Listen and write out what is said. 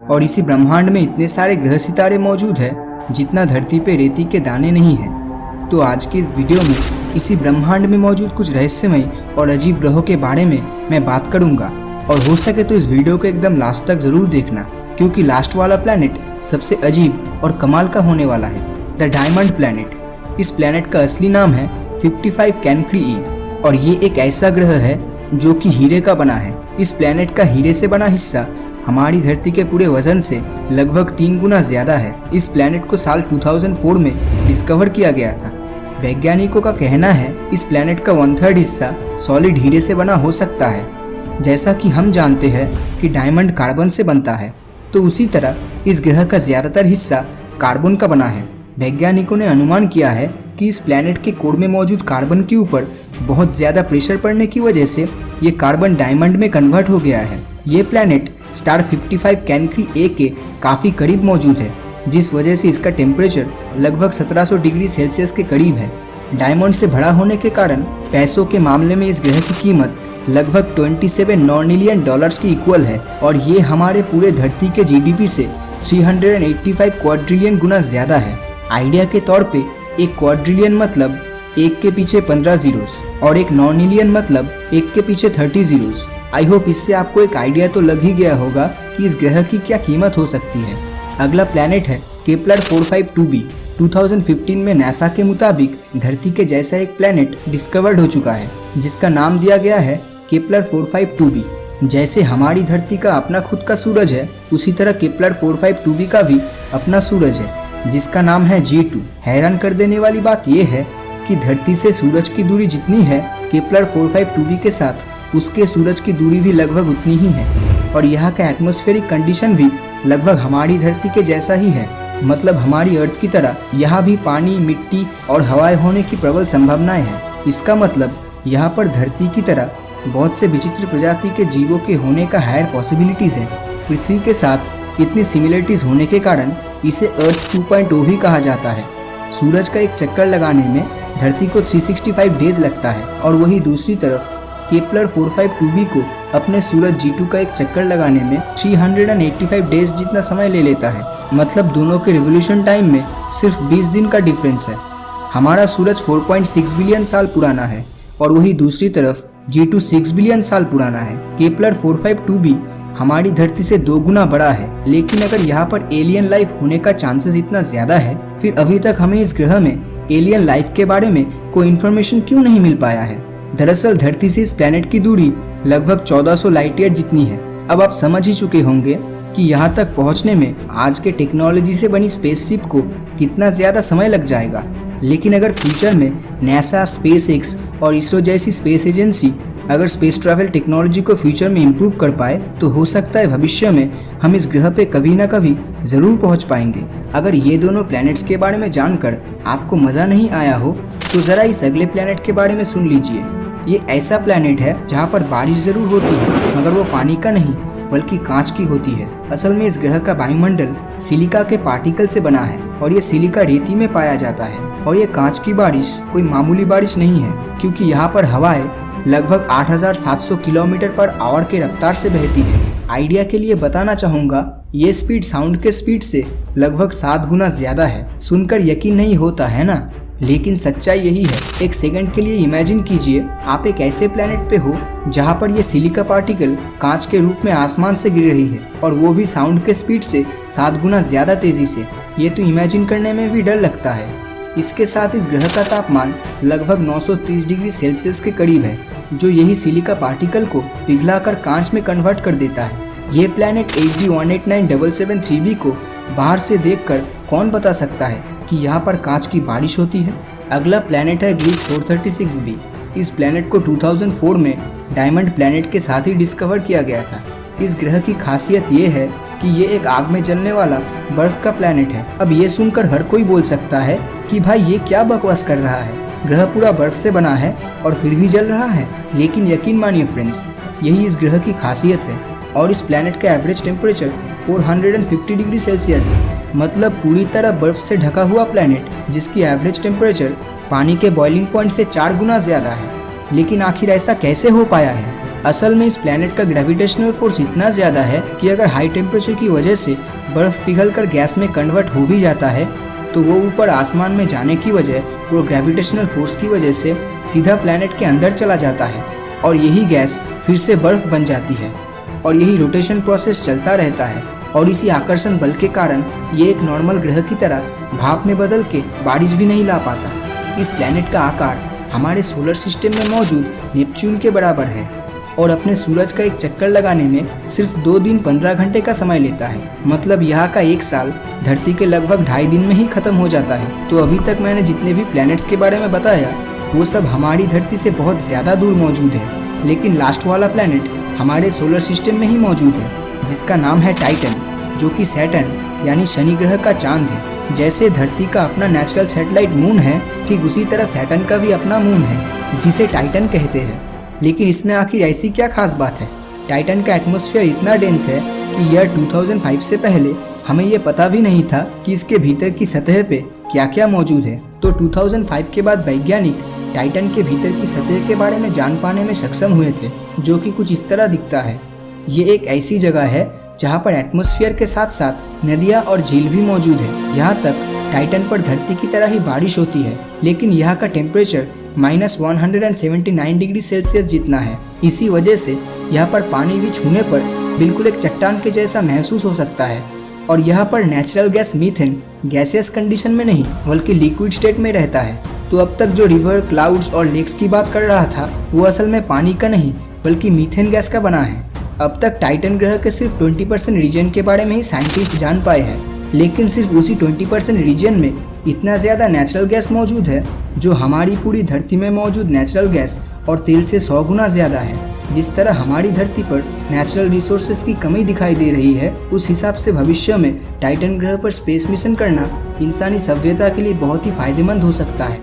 और इसी ब्रह्मांड में इतने सारे ग्रह सितारे मौजूद हैं जितना धरती पे रेती के दाने नहीं हैं। तो आज के इस वीडियो में इसी ब्रह्मांड में मौजूद कुछ रहस्यमय और अजीब ग्रहों के बारे में मैं बात करूंगा, और हो सके तो इस वीडियो को एकदम लास्ट तक जरूर देखना, क्योंकि लास्ट वाला प्लैनेट सबसे अजीब और कमाल का होने वाला है, द डायमंड प्लैनेट। इस प्लैनेट का असली नाम है 55 कैनक्री ई, और ये एक ऐसा ग्रह है जो कि हीरे का बना है। इस प्लैनेट का हीरे से बना हिस्सा हमारी धरती के पूरे वजन से लगभग 3 गुना ज्यादा है। इस प्लैनेट को साल 2004 में डिस्कवर किया गया था। वैज्ञानिकों का कहना है इस प्लैनेट का 1/3 हिस्सा सॉलिड हीरे से बना हो सकता है। जैसा कि हम जानते हैं कि डायमंड कार्बन से बनता है, तो उसी तरह इस ग्रह का ज्यादातर हिस्सा कार्बन का बना है। वैज्ञानिकों ने अनुमान किया है कि इस प्लैनेट के कोर में मौजूद कार्बन के ऊपर बहुत ज्यादा प्रेशर पड़ने की वजह से ये कार्बन डायमंड में कन्वर्ट हो गया है। ये प्लैनेट स्टार 55 कैनक्री ए के काफी करीब मौजूद है, जिस वजह से इसका टेम्परेचर लगभग 1700 डिग्री सेल्सियस के करीब है। डायमंड से भरा होने के कारण पैसों के मामले में इस ग्रह की कीमत लगभग 27 नॉर्निलियन डॉलर्स की इक्वल है, और ये हमारे पूरे धरती के जीडीपी से 385 क्वाड्रिलियन गुना ज्यादा है। आइडिया के तौर पे एक क्वाड्रिलियन मतलब 1 के पीछे 15 जीरोस, और एक नॉर्निलियन मतलब 1 के पीछे 30 जीरोस। आई होप इससे आपको एक आइडिया तो लग ही गया होगा कि इस ग्रह की क्या कीमत हो सकती है। अगला प्लैनेट है केपलर 452b। 2015 में नासा के मुताबिक धरती के जैसा एक प्लैनेट डिस्कवर्ड हो चुका है, जिसका नाम दिया गया है केपलर 452b। जैसे हमारी धरती का अपना खुद का सूरज है, उसी तरह केपलर 452b का भी अपना सूरज है, जिसका नाम है G2। हैरान कर देने वाली बात यह है कि धरती से सूरज की दूरी जितनी है, केपलर 452b के साथ उसके सूरज की दूरी भी लगभग उतनी ही है, और यहाँ का एटमॉस्फेरिक कंडीशन भी लगभग हमारी धरती के जैसा ही है। मतलब हमारी अर्थ की तरह यहाँ भी पानी, मिट्टी और हवाएं होने की प्रबल संभावनाएं हैं। इसका मतलब यहाँ पर धरती की तरह बहुत से विचित्र प्रजाति के जीवों के होने का हायर पॉसिबिलिटीज है। पृथ्वी के साथ इतनी सिमिलरिटीज होने के कारण इसे अर्थ 2.0 भी कहा जाता है। सूरज का एक चक्कर लगाने में धरती को 365 डेज लगता है, और वही दूसरी तरफ केपलर 452b को अपने सूरज G2 का एक चक्कर लगाने में 385 डेज जितना समय ले लेता है। मतलब दोनों के रिवोल्यूशन टाइम में सिर्फ 20 दिन का डिफरेंस है। हमारा सूरज 4.6 बिलियन साल पुराना है, और वही दूसरी तरफ G2 6 बिलियन साल पुराना है। केपलर 452b हमारी धरती से 2 गुना बड़ा है, लेकिन अगर यहाँ पर एलियन लाइफ होने का चांसेस इतना ज्यादा है, फिर अभी तक हमें इस ग्रह में एलियन लाइफ के बारे में कोई इन्फॉर्मेशन क्यों नहीं मिल पाया है। दरअसल धरती से इस प्लैनेट की दूरी लगभग 1400 लाइट ईयर जितनी है। अब आप समझ ही चुके होंगे कि यहाँ तक पहुँचने में आज के टेक्नोलॉजी से बनी स्पेसशिप को कितना ज्यादा समय लग जाएगा। लेकिन अगर फ्यूचर में नासा, स्पेसएक्स और इसरो जैसी स्पेस एजेंसी अगर स्पेस ट्रैवल टेक्नोलॉजी को फ्यूचर में इम्प्रूव कर पाए, तो हो सकता है भविष्य में हम इस ग्रह पे कभी ना कभी जरूर पहुंच पाएंगे। अगर ये दोनों प्लैनेट्स के बारे में जानकर आपको मजा नहीं आया हो, तो जरा इस अगले प्लैनेट के बारे में सुन लीजिए। ये ऐसा प्लैनेट है जहाँ पर बारिश जरूर होती है, मगर वो पानी का नहीं बल्कि कांच की होती है। असल में इस ग्रह का वायुमंडल सिलिका के पार्टिकल से बना है, और ये सिलिका रेती में पाया जाता है। और ये कांच की बारिश कोई मामूली बारिश नहीं है, क्योंकि यहाँ पर हवाएं लगभग 8700 किलोमीटर पर आवर के रफ्तार से बहती है। आइडिया के लिए बताना चाहूँगा, ये स्पीड साउंड के स्पीड से लगभग 7 गुना ज्यादा है। सुनकर यकीन नहीं होता है ना, लेकिन सच्चाई यही है। एक सेकंड के लिए इमेजिन कीजिए आप एक ऐसे प्लैनेट पे हो जहाँ पर ये सिलिका पार्टिकल कांच के रूप में आसमान से गिर रही है, और वो भी साउंड के स्पीड से 7 गुना ज्यादा तेजी से। ये तो इमेजिन करने में भी डर लगता है। इसके साथ इस ग्रह का तापमान लगभग 930 डिग्री सेल्सियस के करीब है, जो यही सिलिका पार्टिकल को पिघलाकर कांच में कन्वर्ट कर देता है। ये प्लैनेट HD 189773b को बाहर से देखकर कौन बता सकता है कि यहाँ पर कांच की बारिश होती है। अगला प्लैनेट है ग्लिस 436b। इस प्लैनेट को 2004 में डायमंड प्लैनेट के साथ ही डिस्कवर किया गया था। इस ग्रह की खासियत ये है कि ये एक आग में जलने वाला बर्फ का प्लैनेट है। अब ये सुनकर हर कोई बोल सकता है कि भाई ये क्या बकवास कर रहा है, ग्रह पूरा बर्फ से बना है और फिर भी जल रहा है। लेकिन यकीन मानिए फ्रेंड्स, यही इस ग्रह की खासियत है। और इस प्लैनेट का एवरेज टेम्परेचर 450 डिग्री सेल्सियस है। मतलब पूरी तरह बर्फ से ढका हुआ प्लैनेट, जिसकी एवरेज टेम्परेचर पानी के बॉइलिंग पॉइंट से 4 गुना ज्यादा है। लेकिन आखिर ऐसा कैसे हो पाया है? असल में इस प्लैनेट का ग्रेविटेशनल फोर्स इतना ज़्यादा है कि अगर हाई टेम्परेचर की वजह से बर्फ़ पिघलकर गैस में कन्वर्ट हो भी जाता है तो वो ऊपर आसमान में जाने की वजह वो ग्रेविटेशनल फोर्स की वजह से सीधा प्लैनेट के अंदर चला जाता है और यही गैस फिर से बर्फ़ बन जाती है और यही रोटेशन प्रोसेस चलता रहता है और इसी आकर्षण बल के कारण ये एक नॉर्मल ग्रह की तरह भाप में बदल के बारिश भी नहीं ला पाता। इस प्लैनेट का आकार हमारे सोलर सिस्टम में मौजूद नेपच्यून के बराबर है और अपने सूरज का एक चक्कर लगाने में सिर्फ 2 दिन 15 घंटे का समय लेता है। मतलब यहाँ का 1 साल धरती के लगभग 2.5 दिन में ही खत्म हो जाता है। तो अभी तक मैंने जितने भी प्लैनेट्स के बारे में बताया वो सब हमारी धरती से बहुत ज़्यादा दूर मौजूद है, लेकिन लास्ट वाला प्लैनेट हमारे सोलर सिस्टम में ही मौजूद है जिसका नाम है टाइटन, जो कि सैटर्न यानी शनि ग्रह का चांद है। जैसे धरती का अपना नेचुरल सैटेलाइट मून है, ठीक उसी तरह सैटर्न का भी अपना मून है जिसे टाइटन कहते हैं। लेकिन इसमें आखिर ऐसी क्या खास बात है? टाइटन का एटमॉस्फेयर इतना डेंस है कि ईयर 2005 से पहले हमें ये पता भी नहीं था कि इसके भीतर की सतह पे क्या क्या मौजूद है। तो 2005 के बाद वैज्ञानिक टाइटन के भीतर की सतह के बारे में जान पाने में सक्षम हुए थे, जो कि कुछ इस तरह दिखता है। ये एक ऐसी जगह है जहाँ पर एटमॉस्फेयर के साथ साथ नदियाँ और झील भी मौजूद है। यहाँ तक टाइटन पर धरती की तरह ही बारिश होती है, लेकिन यहाँ का टेम्परेचर -179 डिग्री सेल्सियस जितना है। इसी वजह से यहाँ पर पानी भी छूने पर बिल्कुल एक चट्टान के जैसा महसूस हो सकता है और यहाँ पर natural gas methane gaseous condition में नहीं बल्कि लिक्विड स्टेट में रहता है। तो अब तक जो रिवर, क्लाउड्स और लेक्स की बात कर रहा था वो असल में पानी का नहीं बल्कि मीथेन गैस का बना है। अब तक टाइटन ग्रह के सिर्फ 20% रीजन के बारे में ही साइंटिस्ट जान पाए हैं, लेकिन सिर्फ उसी 20% रीजन में इतना ज़्यादा नेचुरल गैस मौजूद है जो हमारी पूरी धरती में मौजूद नेचुरल गैस और तेल से 100 गुना ज़्यादा है। जिस तरह हमारी धरती पर नेचुरल रिसोर्सेज की कमी दिखाई दे रही है, उस हिसाब से भविष्य में टाइटन ग्रह पर स्पेस मिशन करना इंसानी सभ्यता के लिए बहुत ही फायदेमंद हो सकता है।